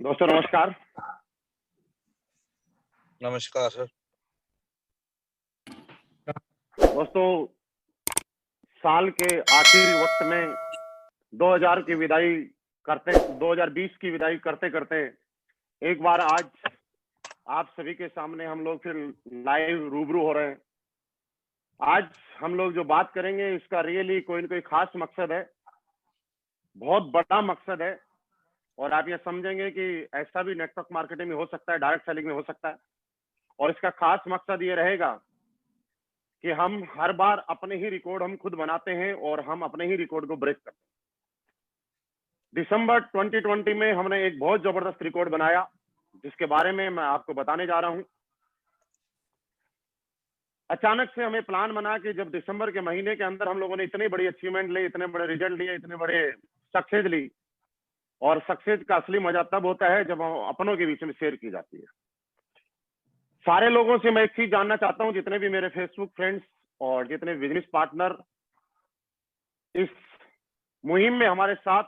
दोस्तों नमस्कार। नमस्कार सर। दोस्तों, साल के आखिरी वक्त में 2020 की विदाई करते करते एक बार आज आप सभी के सामने हम लोग फिर लाइव रूबरू हो रहे हैं। आज हम लोग जो बात करेंगे इसका रियली कोई न कोई खास मकसद है, बहुत बड़ा मकसद है। और आप ये समझेंगे कि ऐसा भी नेटवर्क मार्केटिंग में हो सकता है, डायरेक्ट सेलिंग में हो सकता है। और इसका खास मकसद ये रहेगा कि हम हर बार अपने ही रिकॉर्ड हम खुद बनाते हैं और हम अपने ही रिकॉर्ड को ब्रेक करते हैं। दिसंबर 2020 में हमने एक बहुत जबरदस्त रिकॉर्ड बनाया, जिसके बारे में मैं आपको बताने जा रहा हूं। अचानक से हमें प्लान बना कि जब दिसंबर के महीने के अंदर हम लोगों ने इतनी बड़ी अचीवमेंट ली, इतने बड़े रिजल्ट लिए, इतने बड़े सक्सेस ली, और सक्सेस का असली मजा तब होता है जब अपनों के बीच में शेयर की जाती है। सारे लोगों से मैं एक चीज जानना चाहता हूं, जितने भी मेरे फेसबुक फ्रेंड्स और जितने बिजनेस पार्टनर इस मुहिम में हमारे साथ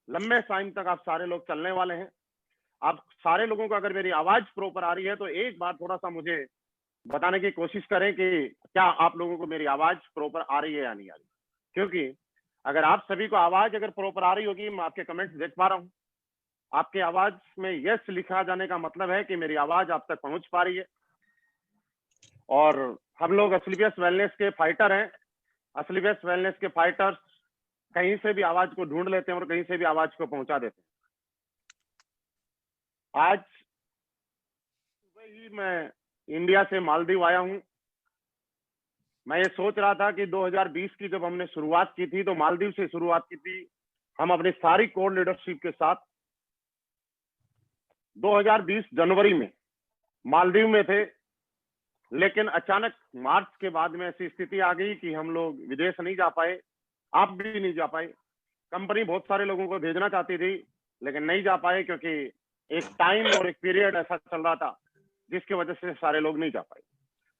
लंबे टाइम तक आप सारे लोग चलने वाले हैं। आप सारे लोगों को अगर मेरी आवाज प्रॉपर आ रही है तो एक बार थोड़ा सा मुझे बताने की कोशिश करें कि क्या आप लोगों को मेरी आवाज प्रॉपर आ रही है या नहीं आ रही। क्योंकि अगर आप सभी को आवाज अगर प्रॉपर आ रही होगी, मैं आपके कमेंट्स देख पा रहा हूं, आपके आवाज में यस लिखा जाने का मतलब है कि मेरी आवाज आप तक पहुंच पा रही है। और हम लोग असली बेस्ट वेलनेस के फाइटर हैं। असली बेस्ट वेलनेस के फाइटर्स कहीं से भी आवाज को ढूंढ लेते हैं और कहीं से भी आवाज को पहुंचा देते हैं। आज सुबह ही मैं इंडिया से मालदीव आया हूं। मैं ये सोच रहा था कि 2020 की जब हमने शुरुआत की थी तो मालदीव से शुरुआत की थी। हम अपनी सारी कोर लीडरशिप के साथ 2020 जनवरी में मालदीव में थे, लेकिन अचानक मार्च के बाद में ऐसी स्थिति आ गई कि हम लोग विदेश नहीं जा पाए, आप भी नहीं जा पाए। कंपनी बहुत सारे लोगों को भेजना चाहती थी लेकिन नहीं जा पाए, क्योंकि एक टाइम और एक पीरियड ऐसा चल रहा था जिसकी वजह से सारे लोग नहीं जा पाए।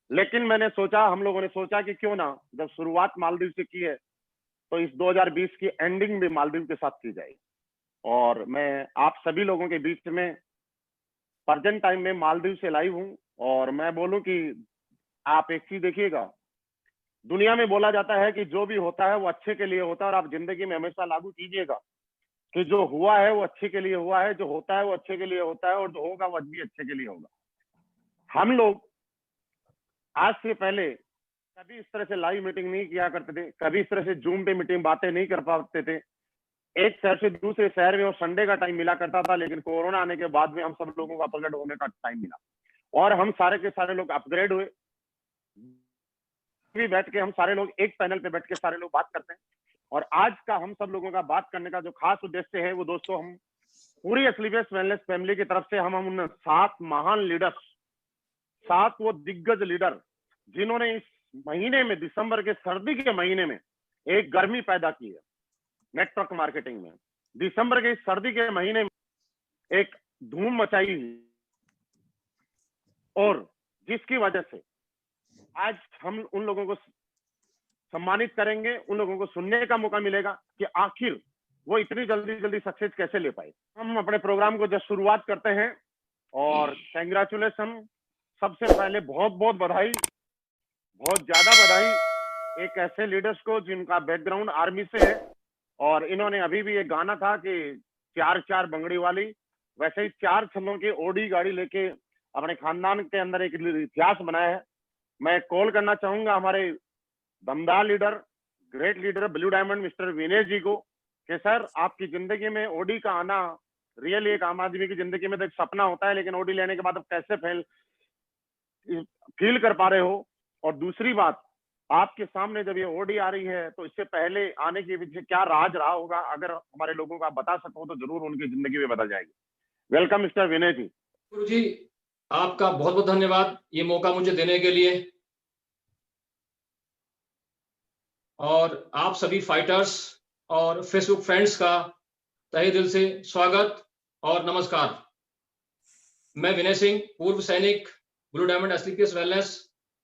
लेकिन हम लोगों ने सोचा कि क्यों ना, जब शुरुआत मालदीव से की है तो इस 2020 की एंडिंग भी मालदीव के साथ की जाए। और मैं आप सभी लोगों के बीच में प्रेजेंट टाइम में मालदीव से लाइव हूं। और मैं बोलूं कि आप एक चीज देखिएगा, दुनिया में बोला जाता है कि जो भी होता है वो अच्छे के लिए होता है, और आप जिंदगी में हमेशा लागू कीजिएगा कि जो हुआ है वो अच्छे के लिए हुआ है, जो होता है वो अच्छे के लिए होता है, और जो होगा वो भी अच्छे के लिए होगा। हम लोग आज से पहले कभी इस तरह से लाइव मीटिंग नहीं किया करते थे, कभी इस तरह से जूम पे मीटिंग बातें नहीं कर पाते थे। एक शहर से दूसरे शहर में और संडे का टाइम मिला करता था, लेकिन कोरोना आने के बाद में हम सब लोगों को अपग्रेड होने का टाइम मिला और हम सारे के सारे लोग अपग्रेड हुए। भी बैठ के हम सारे लोग एक पैनल पे बैठ के सारे लोग बात करते हैं। और आज का हम सब लोगों का बात करने का जो खास उद्देश्य है वो दोस्तों, हम पूरी असली बेस्ट वेलनेस फैमिली की तरफ से हम उन 7 महान लीडर्स, 7 वो दिग्गज लीडर जिन्होंने इस महीने में, दिसंबर के सर्दी के महीने में एक गर्मी पैदा की है नेटवर्क मार्केटिंग में, दिसंबर के सर्दी के महीने में एक धूम मचाई है, और जिसकी वजह से आज हम उन लोगों को सम्मानित करेंगे, उन लोगों को सुनने का मौका मिलेगा कि आखिर वो इतनी जल्दी जल्दी सक्सेस कैसे ले पाए। हम अपने प्रोग्राम को जब शुरुआत करते हैं, और कंग्रेचुलेशन, सबसे पहले बहुत बहुत बधाई, बहुत ज्यादा बधाई एक ऐसे लीडर्स को जिनका बैकग्राउंड आर्मी से है, और इन्होंने अभी भी एक गाना था कि 4-4 बंगड़ी वाली, वैसे ही 4 छल्लों की ओडी गाड़ी लेके अपने खानदान के अंदर एक इतिहास बनाया है। मैं कॉल करना चाहूंगा हमारे दमदार leader, great leader blue diamond mister Vinesh ji को, कि सर आपकी जिंदगी में ओडी का आना रियली एक आम आदमी की जिंदगी में तो एक सपना होता है, लेकिन ओडी लेने के बाद आप कैसे फील कर पा रहे हो। और दूसरी बात, आपके सामने जब ये ओडी आ रही है तो इससे पहले आने के पीछे क्या राज रहा होगा, अगर हमारे लोगों को आप बता सको तो जरूर उनकी जिंदगी में बदल जाएगी। वेलकम मिस्टर विनय जी। गुरु जी, आपका बहुत बहुत धन्यवाद ये मौका मुझे देने के लिए, और आप सभी फाइटर्स और फेसबुक फ्रेंड्स का तहे दिल से स्वागत और नमस्कार। मैं विनय सिंह, पूर्व सैनिक, ब्लू डायमंड एसलीपीएस वेलनेस,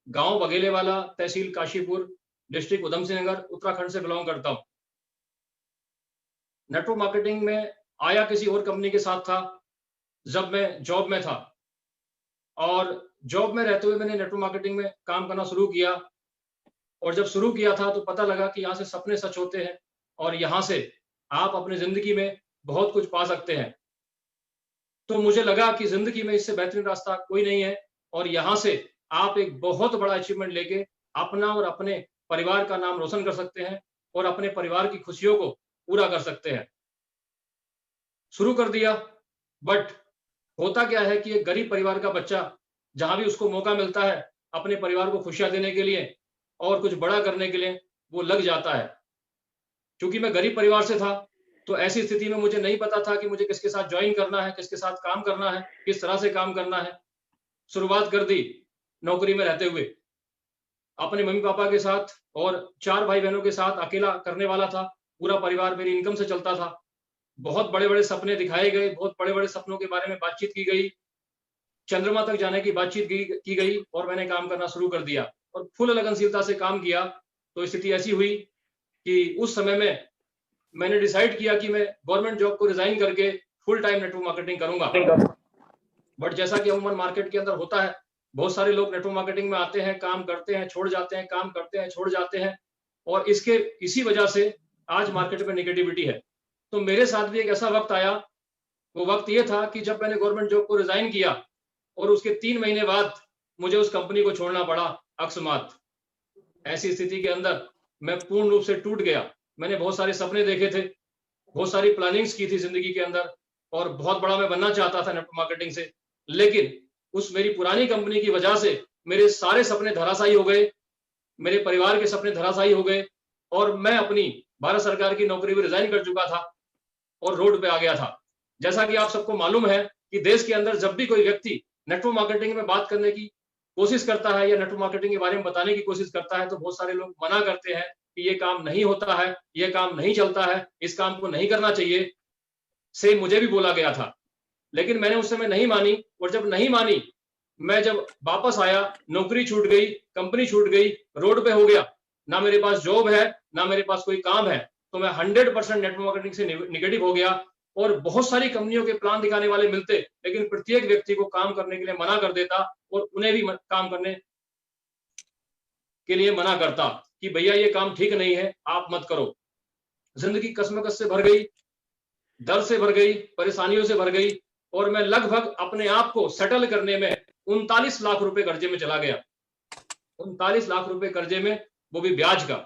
गांव बघेलेवाला, तहसील काशीपुर, डिस्ट्रिक्ट उधम सिंह नगर, उत्तराखंड से बिलोंग करता हूं। नेटवर्क मार्केटिंग में आया किसी और कंपनी के साथ था जब मैं जॉब में था, और जॉब में रहते हुए मैंने नेटवर्क मार्केटिंग में काम करना शुरू किया, और जब शुरू किया था तो पता लगा कि यहाँ से सपने सच होते हैं और यहाँ से आप अपनी जिंदगी में बहुत कुछ पा सकते हैं। तो मुझे लगा कि जिंदगी में इससे बेहतरीन रास्ता कोई नहीं है, और यहाँ से आप एक बहुत बड़ा अचीवमेंट लेके अपना और अपने परिवार का नाम रोशन कर सकते हैं और अपने परिवार की खुशियों को पूरा कर सकते हैं। शुरू कर दिया, बट होता क्या है कि एक गरीब परिवार का बच्चा जहां भी उसको मौका मिलता है अपने परिवार को खुशियां देने के लिए और कुछ बड़ा करने के लिए, वो लग जाता है। क्योंकि मैं गरीब परिवार से था, तो ऐसी स्थिति में मुझे नहीं पता था कि मुझे किसके साथ ज्वाइन करना है, किसके साथ काम करना है, किस तरह से काम करना है। शुरुआत कर दी नौकरी में रहते हुए, अपने मम्मी पापा के साथ और 4 भाई बहनों के साथ अकेला करने वाला था। पूरा परिवार मेरी इनकम से चलता था। बहुत बड़े बड़े सपने दिखाए गए, बहुत बड़े बड़े सपनों के बारे में बातचीत की गई, चंद्रमा तक जाने की बातचीत की गई, और मैंने काम करना शुरू कर दिया और फुल लगनशीलता से काम किया। तो स्थिति ऐसी हुई कि उस समय में मैंने डिसाइड किया कि मैं गवर्नमेंट जॉब को रिजाइन करके फुल टाइम नेटवर्क मार्केटिंग करूंगा। बट जैसा कि अमूमन मार्केट के अंदर होता है, बहुत सारे लोग नेटवर्क मार्केटिंग में आते हैं, काम करते हैं, छोड़ जाते हैं, काम करते हैं, छोड़ जाते हैं, और इसी वजह से आज मार्केट में नेगेटिविटी है। तो मेरे साथ भी एक ऐसा वक्त आया, वो वक्त ये था कि जब मैंने गवर्नमेंट जॉब को रिजाइन किया और उसके 3 महीने बाद मुझे उस कंपनी को छोड़ना पड़ा अकस्मात। ऐसी स्थिति के अंदर मैं पूर्ण रूप से टूट गया। मैंने बहुत सारे सपने देखे थे, बहुत सारी प्लानिंग्स की थी जिंदगी के अंदर, और बहुत बड़ा मैं बनना चाहता था नेटवर्क मार्केटिंग से, लेकिन उस मेरी पुरानी कंपनी की वजह से मेरे सारे सपने धराशायी हो गए, मेरे परिवार के सपने धराशायी हो गए, और मैं अपनी भारत सरकार की नौकरी भी रिजाइन कर चुका था और रोड पे आ गया था। जैसा कि आप सबको मालूम है कि देश के अंदर जब भी कोई व्यक्ति नेटवर्क मार्केटिंग में बात करने की कोशिश करता है या नेटवर्क मार्केटिंग के बारे में बताने की कोशिश करता है, तो बहुत सारे लोग मना करते हैं कि ये काम नहीं होता है, ये काम नहीं चलता है, इस काम को नहीं करना चाहिए। से मुझे भी बोला गया था, लेकिन मैंने उस समय नहीं मानी, और जब नहीं मानी, मैं जब वापस आया, नौकरी छूट गई, कंपनी छूट गई, रोड पे हो गया, ना मेरे पास जॉब है, ना मेरे पास कोई काम है, तो मैं 100% नेटवर्क मार्केटिंग से निगेटिव हो गया। और बहुत सारी कंपनियों के प्लान दिखाने वाले मिलते, लेकिन प्रत्येक व्यक्ति को काम करने के लिए मना कर देता, और उन्हें भी काम करने के लिए मना करता कि भैया ये काम ठीक नहीं है, आप मत करो। जिंदगी कसमकस से भर गई, डर से भर गई, परेशानियों से भर गई, और मैं लगभग अपने आप को सेटल करने में 39 लाख रुपए कर्जे में चला गया। 39 लाख रुपए कर्जे में, वो भी ब्याज का।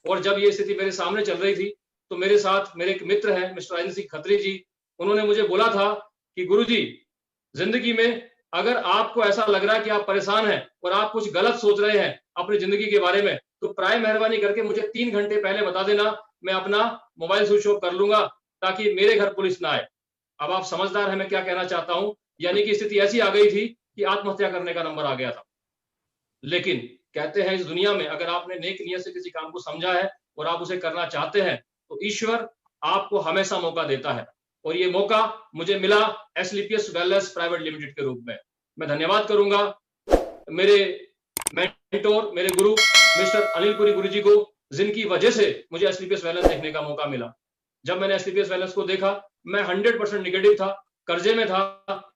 और जब ये स्थिति मेरे सामने चल रही थी, तो मेरे साथ मेरे एक मित्र हैं मिस्टर राजेंद्र सिंह खत्री जी, उन्होंने मुझे बोला था कि गुरुजी, जिंदगी में अगर आपको ऐसा लग रहा है कि आप परेशान हैं और आप कुछ गलत सोच रहे हैं अपनी जिंदगी के बारे में, तो प्राय मेहरबानी करके मुझे 3 घंटे पहले बता देना, मैं अपना मोबाइल स्विच ऑफ कर लूंगा, ताकि मेरे घर पुलिस ना आए। अब आप समझदार हैं मैं क्या कहना चाहता हूं, यानी कि स्थिति ऐसी आ गई थी कि आत्महत्या करने का नंबर आ गया था। लेकिन कहते हैं इस दुनिया में अगर आपने नेक नियत से किसी काम को समझा है और आप उसे करना चाहते हैं, तो ईश्वर आपको हमेशा मौका देता है, और ये मौका मुझे मिला एसलीपीएस वेलनेस प्राइवेट लिमिटेड के रूप में। मैं धन्यवाद करूंगा मेरे मेंटोर, मेरे गुरु मिस्टर अनिल पुरी गुरुजी को, जिनकी वजह से मुझे एसलीपीएस वेलनेस देखने का मौका मिला। जब मैंने एसलीपीएस वेलनेस को देखा, मैं 100% नेगेटिव था, कर्जे में था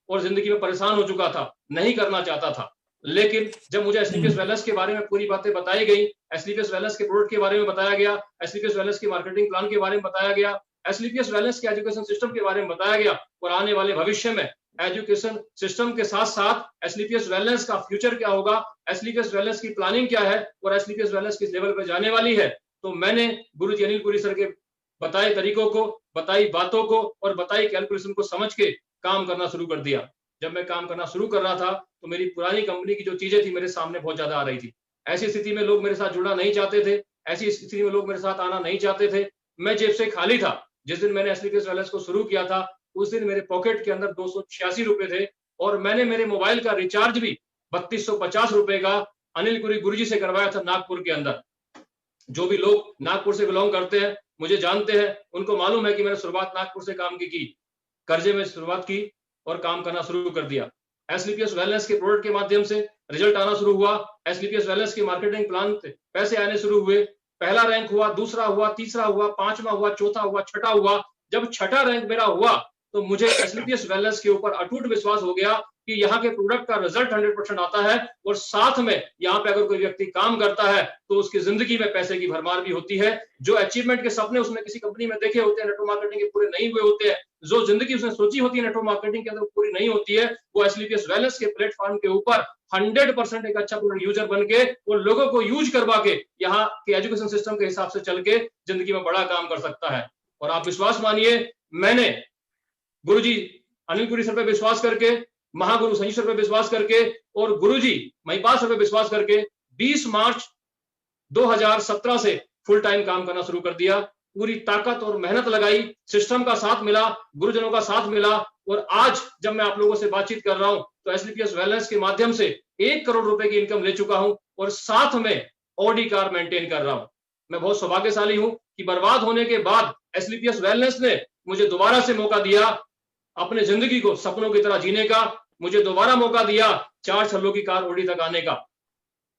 और जिंदगी में परेशान हो चुका था, नहीं करना चाहता था। लेकिन जब मुझे एसलीपीएस वेलनेस के बारे में पूरी बातें बताई गई, एसलीपीएस वेलनेस के प्रोडक्ट के बारे में बताया गया, एसलीपीएस वेलनेस के मार्केटिंग प्लान के बारे में बताया गया, एसलीपीएस वेलनेस के एजुकेशन सिस्टम के बारे में बताया गया और आने वाले भविष्य में एजुकेशन सिस्टम के साथ साथ एसलीपीएस वेलनेस का फ्यूचर क्या होगा, एसलीपीएस वेलनेस की प्लानिंग क्या है और एसलीपीएस वेलनेस किस लेवल पर जाने वाली है, तो मैंने गुरुजी अनिल पुरी सर के बताए तरीकों को, बताई बातों को और बताई कैलकुलेशन को समझ के काम करना शुरू कर दिया। जब मैं काम करना शुरू कर रहा था तो मेरी पुरानी कंपनी की जो चीजें थी मेरे सामने बहुत ज्यादा आ रही थी। ऐसी स्थिति में लोग मेरे साथ जुड़ना नहीं चाहते थे, ऐसी स्थिति में लोग मेरे साथ आना नहीं चाहते थे। मैं जेब से खाली था। जिस दिन मैंने एसलीपीएस वेलनेस को शुरू किया था उस दिन मेरे पॉकेट के अंदर 286 रुपए थे और मैंने मेरे मोबाइल का रिचार्ज भी 3250 रुपए का अनिल पुरी गुरुजी से करवाया था नागपुर के अंदर। जो भी लोग नागपुर से बिलोंग करते हैं, मुझे जानते हैं, उनको मालूम है कि मैंने शुरुआत नागपुर से काम की, कर्जे में शुरुआत की और काम करना शुरू कर दिया। एसलीपीएस वेलनेस के प्रोडक्ट के माध्यम से रिजल्ट आना शुरू हुआ। एसलीपीएस वेलनेस के मार्केटिंग प्लान पे पैसे आने शुरू हुए। पहला रैंक हुआ, दूसरा हुआ, तीसरा हुआ, पांचवा हुआ, चौथा हुआ, छठा हुआ। जब छठा रैंक मेरा हुआ तो मुझे एसलीपीएस वेलनेस के ऊपर अटूट विश्वास हो गया कि यहाँ के प्रोडक्ट का रिजल्ट 100% आता है और साथ में यहाँ पे अगर कोई व्यक्ति काम करता है तो उसकी जिंदगी में पैसे की भरमार भी होती है। जो अचीवमेंट के सपने उसने किसी कंपनी में देखे होते हैं, नेटवर्क मार्केटिंग के पूरे नहीं हुए होते हैं, जो जिंदगी उसने सोची होती है नेटवर्क मार्केटिंग के अंदर पूरी नहीं होती है, वो एसलीपीएस वेलनेस के प्लेटफॉर्म के ऊपर 100% एक अच्छा प्रोडक्ट यूजर बन के वो लोगों को यूज करवा के यहाँ के एजुकेशन सिस्टम के हिसाब से चल के जिंदगी में बड़ा काम कर सकता है। और आप विश्वास मानिए, मैंने गुरुजी अनिल पुरी सर पे विश्वास करके, महागुरु संजीव सर पे विश्वास करके और गुरुजी महिपाल सर पे विश्वास करके 20 मार्च 2017 से फुल टाइम काम करना शुरू कर दिया। पूरी ताकत और मेहनत लगाई, सिस्टम का साथ मिला, गुरुजनों का साथ मिला और आज जब मैं आप लोगों से बातचीत कर रहा हूं तो एसलीपीएस वेलनेस के माध्यम से 1 करोड़ रुपए की इनकम ले चुका हूं और साथ में ऑडी कार मेंटेन कर रहा हूं। मैं बहुत सौभाग्यशाली हूं कि बर्बाद होने के बाद एसलीपीएस वेलनेस ने मुझे दोबारा से मौका दिया अपने जिंदगी को सपनों की तरह जीने का, मुझे दोबारा मौका दिया 4 छल्लों की कार ओडी तक आने का।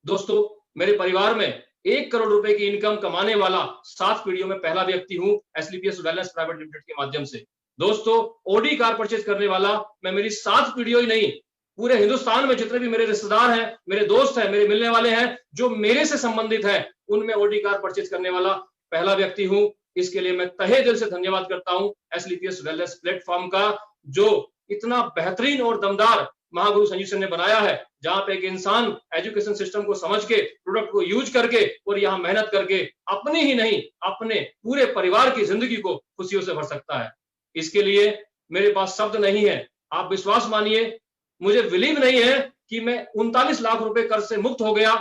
दोस्तों, मेरे परिवार में 1 करोड़ रुपए की इनकम कमाने वाला 7 पीढ़ियों में पहला व्यक्ति हूं एसलीपीएस वेलनेस प्राइवेट लिमिटेड के माध्यम से। दोस्तों, ओडी कार परचेज करने वाला मैं मेरी 7 पीढ़ियों ही नहीं, पूरे हिंदुस्तान में जितने भी मेरे रिश्तेदार हैं, मेरे दोस्त हैं, मेरे मिलने वाले हैं, जो मेरे से संबंधित हैं, उनमें ओडी कार परचेज करने वाला पहला व्यक्ति हूं। इसके लिए मैं तहे दिल से धन्यवाद करता हूं एसलीपीएस वेलनेस प्लेटफॉर्म का, जो इतना बेहतरीन और दमदार महागुरु संजीव सर ने बनाया है, जहां पे एक इंसान एजुकेशन सिस्टम को समझ के, प्रोडक्ट को यूज करके और यहाँ मेहनत करके अपनी ही नहीं, अपने पूरे परिवार की जिंदगी को खुशियों से भर सकता है। इसके लिए मेरे पास शब्द नहीं है। आप विश्वास मानिए, मुझे बिलीव नहीं है कि मैं 39 लाख रुपए कर्ज से मुक्त हो गया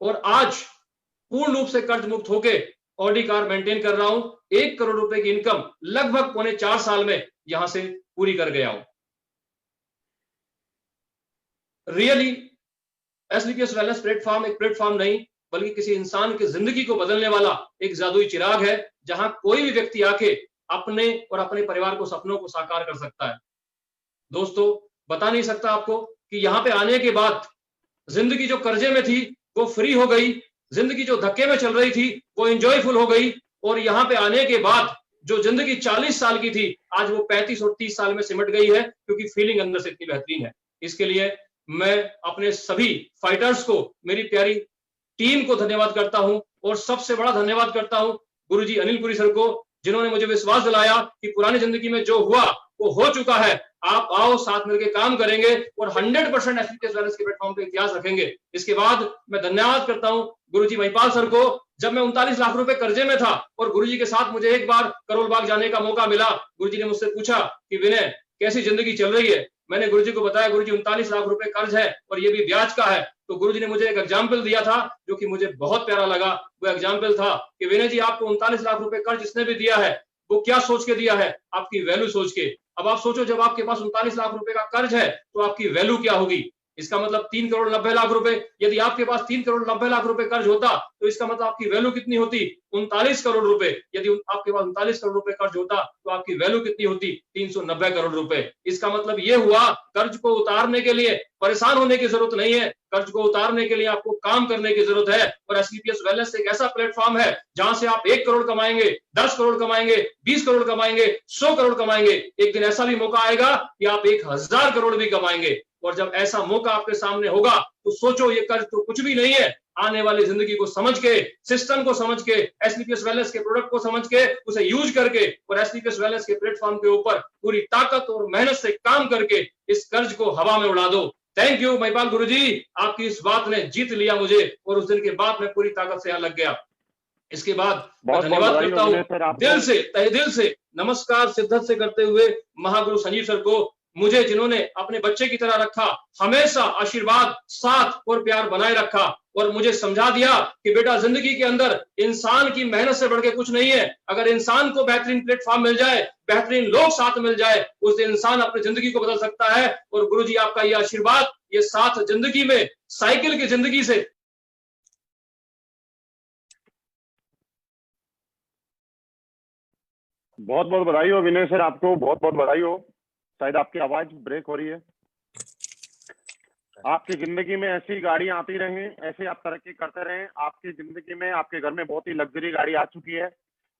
और आज पूर्ण रूप से कर्ज मुक्त होके ऑडी कार मेंटेन कर रहा हूं। 1 करोड़ रुपए की इनकम लगभग 3.25 साल में यहां से पूरी कर गया हूं। रियली एसलीपीएस वेलनेस प्लेटफॉर्म एक प्लेटफॉर्म नहीं, बल्कि किसी इंसान की जिंदगी को बदलने वाला एक जादुई चिराग है, जहां कोई भी व्यक्ति आके अपने और अपने परिवार को सपनों को साकार कर सकता है। दोस्तों, बता नहीं सकता आपको कि यहाँ पे आने के बाद जिंदगी जो कर्जे में थी वो फ्री हो गई, जिंदगी जो धक्के में चल रही थी वो एंजॉयफुल हो गई और यहाँ पे आने के बाद जो जिंदगी 40 साल की थी आज वो 35 और 30 साल में सिमट गई है, क्योंकि फीलिंग अंदर से इतनी बेहतरीन है। इसके लिए मैं अपने सभी फाइटर्स को, मेरी प्यारी टीम को धन्यवाद करता हूं और सबसे बड़ा धन्यवाद करता हूं गुरुजी अनिल पुरी सर को, जिन्होंने मुझे विश्वास दिलाया कि पुरानी जिंदगी में जो हुआ वो हो चुका है, आप आओ साथ मिलकर काम करेंगे और 100% एसलीपीएस वेलनेस के प्लेटफॉर्म पे इतिहास रखेंगे। इसके बाद मैं धन्यवाद करता हूं गुरुजी महिपाल सर को। जब मैं 39 लाख रुपए कर्जे में था और गुरुजी के साथ मुझे एक बार करोल बाग जाने का मौका मिला, गुरुजी ने मुझसे पूछा कि विनय कैसी जिंदगी चल रही है। मैंने गुरुजी को बताया गुरुजी 39 लाख रुपए कर्ज है और ये भी ब्याज का है। तो गुरुजी ने मुझे एक एग्जाम्पल दिया था जो कि मुझे बहुत प्यारा लगा। वो एग्जाम्पल था कि विनय जी, आपको 39 लाख रुपए कर्ज जिसने भी दिया है वो क्या सोच के दिया है, आपकी वैल्यू सोच के। अब आप सोचो, जब आपके पास 39 लाख रुपए का कर्ज है तो आपकी वैल्यू क्या होगी। इसका मतलब 3 करोड़ 90 लाख रुपए। यदि आपके पास 3 करोड़ 90 लाख रुपए कर्ज होता तो इसका मतलब आपकी वैल्यू कितनी होती? 39 करोड़ रुपए। यदि आपके पास 39 करोड़ रुपए कर्ज होता तो आपकी वैल्यू कितनी होती? 390 करोड़ रुपए। इसका मतलब ये हुआ कर्ज को उतारने के लिए परेशान होने की जरूरत नहीं है, कर्ज को उतारने के लिए आपको काम करने की जरूरत है। और एससीपीएस वेलनेस एक ऐसा प्लेटफॉर्म है जहां से आप 1 करोड़ कमाएंगे, 10 करोड़ कमाएंगे, 20 करोड़ कमाएंगे, 100 करोड़ कमाएंगे। एक दिन ऐसा भी मौका आएगा कि आप 1000 करोड़ भी कमाएंगे। और जब ऐसा मौका आपके सामने होगा तो सोचो ये कर्ज तो कुछ भी नहीं है। आने वाली जिंदगी को समझ के, सिस्टम को समझ के, एससीपीएस वेलनेस के प्रोडक्ट को समझ के, उसे यूज करके और एससीपीएस वेलनेस के प्लेटफॉर्म के ऊपर पूरी ताकत और मेहनत से काम करके इस कर्ज को हवा में उड़ा दो। थैंक यू महिपाल गुरुजी, आपकी इस बात ने जीत लिया मुझे और उस दिन के बाद मैं पूरी ताकत से यहाँ लग गया। इसके बाद मैं धन्यवाद करता हूँ दिल से, तहे दिल से नमस्कार सिद्धत से करते हुए महागुरु संजीव सर को, मुझे जिन्होंने अपने बच्चे की तरह रखा, हमेशा आशीर्वाद, साथ और प्यार बनाए रखा और मुझे समझा दिया कि बेटा जिंदगी के अंदर इंसान की मेहनत से बढ़ के कुछ नहीं है। अगर इंसान को बेहतरीन प्लेटफॉर्म मिल जाए, बेहतरीन लोग साथ मिल जाए, उस दिन इंसान अपनी जिंदगी को बदल सकता है। और गुरुजी आपका ये आशीर्वाद, ये साथ जिंदगी में, साइकिल की जिंदगी से बहुत बहुत बधाई हो विनय सर, आपको बहुत बहुत बधाई हो। शायद आपकी आवाज ब्रेक हो रही है। आपकी जिंदगी में ऐसी गाड़ियां आती रहें, ऐसे आप तरक्की करते रहें। आपकी जिंदगी में, आपके घर में बहुत ही लग्जरी गाड़ी आ चुकी है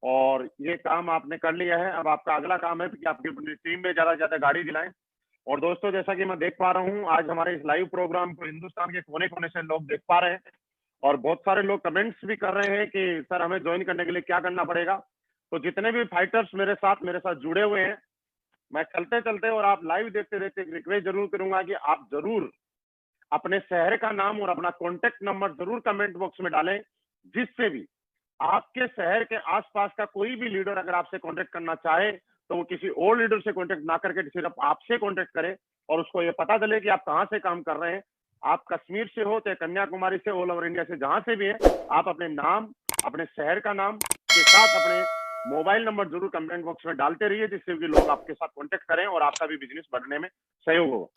और ये काम आपने कर लिया है। अब आपका अगला काम है कि आपकी अपनी टीम में ज्यादा से ज्यादा गाड़ी दिलाएं। और दोस्तों, जैसा कि मैं देख पा रहा हूँ, आज हमारे इस लाइव प्रोग्राम को हिंदुस्तान के कोने कोने से लोग देख पा रहे हैं और बहुत सारे लोग कमेंट्स भी कर रहे हैं कि सर हमें ज्वाइन करने के लिए क्या करना पड़ेगा। तो जितने भी फाइटर्स मेरे साथ जुड़े हुए हैं, मैं चलते चलते और आप लाइव देखते देखते एक रिक्वेस्ट जरूर करूंगा कि आप जरूर अपने शहर का नाम और अपना कॉन्टेक्ट नंबर जरूर कमेंट बॉक्स में डालें, जिससे भी आपके शहर के आसपास का कोई भी लीडर अगर आपसे कांटेक्ट करना चाहे तो वो किसी और लीडर से कांटेक्ट ना करके सिर्फ आपसे कांटेक्ट करे और उसको ये पता चले कि आप कहां से काम कर रहे हैं। आप कश्मीर से हो चाहे कन्याकुमारी से, ऑल ओवर इंडिया से जहां से भी है, आप अपने नाम, अपने शहर का नाम के साथ अपने मोबाइल नंबर जरूर कमेंट बॉक्स में डालते रहिए, जिससे कि लोग आपके साथ कांटेक्ट करें और आपका भी बिजनेस बढ़ने में सहयोग हो।